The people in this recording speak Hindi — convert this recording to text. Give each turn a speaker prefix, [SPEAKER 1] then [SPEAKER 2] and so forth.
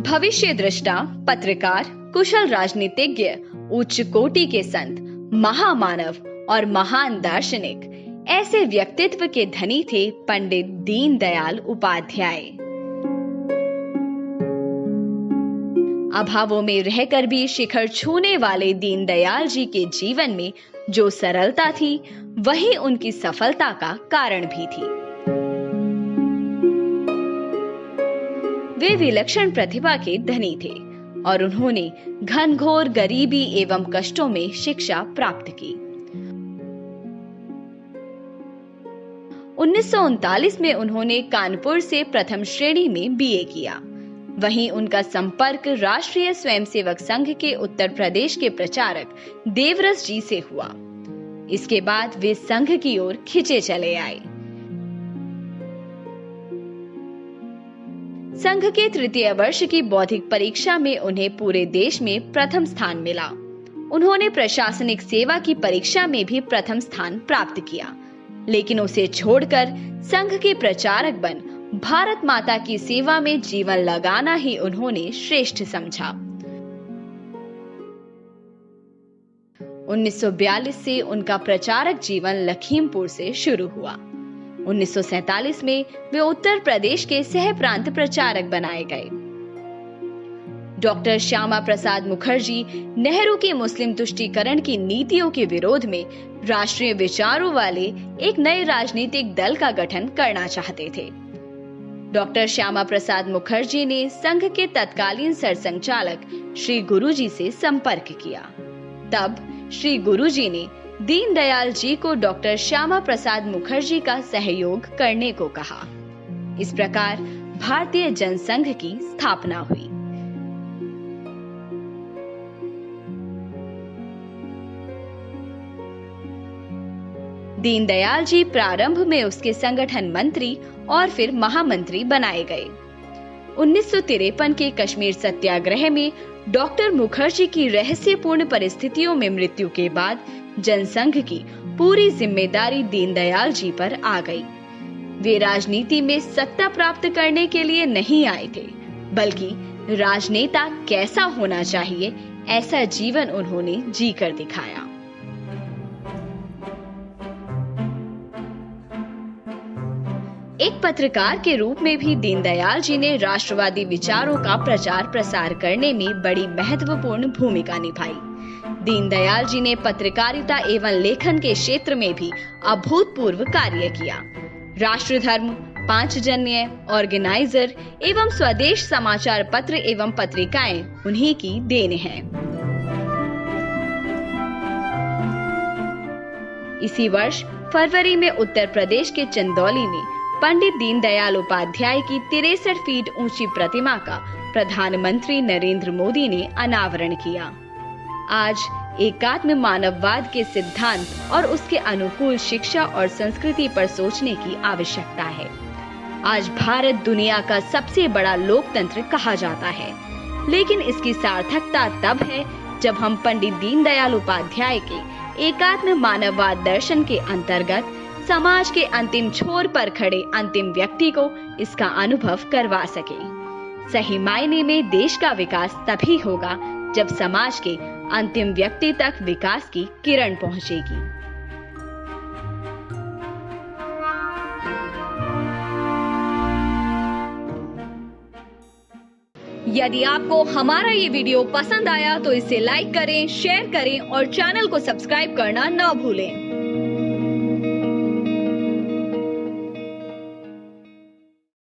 [SPEAKER 1] भविष्य दृष्टा, पत्रकार, कुशल राजनीतिज्ञ, उच्च कोटि के संत, महामानव और महान दार्शनिक, ऐसे व्यक्तित्व के धनी थे पंडित दीनदयाल उपाध्याय। अभावों में रहकर भी शिखर छूने वाले दीनदयाल जी के जीवन में जो सरलता थी, वही उनकी सफलता का कारण भी थी। वे विलक्षण प्रतिभा के धनी थे और उन्होंने घनघोर गरीबी एवं कष्टों में शिक्षा प्राप्त की। 1939 में उन्होंने कानपुर से प्रथम श्रेणी में बीए किया। वहीं उनका संपर्क राष्ट्रीय स्वयंसेवक संघ के उत्तर प्रदेश के प्रचारक देवरस जी से हुआ। इसके बाद वे संघ की ओर खिंचे चले आए। संघ के तृतीय वर्ष की बौद्धिक परीक्षा में उन्हें पूरे देश में प्रथम स्थान मिला। उन्होंने प्रशासनिक सेवा की परीक्षा में भी प्रथम स्थान प्राप्त किया, लेकिन उसे छोड़कर संघ के प्रचारक बन भारत माता की सेवा में जीवन लगाना ही उन्होंने श्रेष्ठ समझा। 1942 से उनका प्रचारक जीवन लखीमपुर से शुरू हुआ। 1947 में वे उत्तर प्रदेश के सह प्रांत प्रचारक बनाए गए। डॉक्टर श्यामा प्रसाद मुखर्जी नेहरू की मुस्लिम तुष्टीकरण की नीतियों के विरोध में राष्ट्रीय विचारों वाले एक नए राजनीतिक दल का गठन करना चाहते थे। डॉक्टर श्यामा प्रसाद मुखर्जी ने संघ के तत्कालीन सरसंघचालक श्री गुरुजी से संपर्क किया। तब श्री गुरुजी ने दीनदयाल जी को डॉक्टर श्यामा प्रसाद मुखर्जी का सहयोग करने को कहा। इस प्रकार भारतीय जनसंघ की स्थापना हुई। दीनदयाल जी प्रारंभ में उसके संगठन मंत्री और फिर महामंत्री बनाए गए। 1953 के कश्मीर सत्याग्रह में डॉक्टर मुखर्जी की रहस्यपूर्ण परिस्थितियों में मृत्यु के बाद जनसंघ की पूरी जिम्मेदारी दीनदयाल जी पर आ गई। वे राजनीति में सत्ता प्राप्त करने के लिए नहीं आए थे, बल्कि राजनेता कैसा होना चाहिए, ऐसा जीवन उन्होंने जीकर दिखाया। एक पत्रकार के रूप में भी दीनदयाल जी ने राष्ट्रवादी विचारों का प्रचार प्रसार करने में बड़ी महत्वपूर्ण भूमिका निभाई। दीनदयाल जी ने पत्रकारिता एवं लेखन के क्षेत्र में भी अभूतपूर्व कार्य किया। राष्ट्रधर्म, पांचजन्य, ऑर्गेनाइजर एवं स्वदेश समाचार पत्र एवं पत्रिकाएं उन्हीं की देन हैं। इसी वर्ष फरवरी में उत्तर प्रदेश के चंदौली में पंडित दीनदयाल उपाध्याय की 63 फीट ऊंची प्रतिमा का प्रधानमंत्री नरेंद्र मोदी ने अनावरण किया। आज एकात्म मानववाद के सिद्धांत और उसके अनुकूल शिक्षा और संस्कृति पर सोचने की आवश्यकता है। आज भारत दुनिया का सबसे बड़ा लोकतंत्र कहा जाता है, लेकिन इसकी सार्थकता तब है जब हम पंडित दीनदयाल उपाध्याय के एकात्म मानववाद दर्शन के अंतर्गत समाज के अंतिम छोर पर खड़े अंतिम व्यक्ति को इसका अनुभव करवा सके। सही मायने में देश का विकास तभी होगा जब समाज के अंतिम व्यक्ति तक विकास की किरण पहुंचेगी। यदि आपको हमारा ये वीडियो पसंद आया तो इसे लाइक करें, शेयर करें और चैनल को सब्सक्राइब करना न भूलें।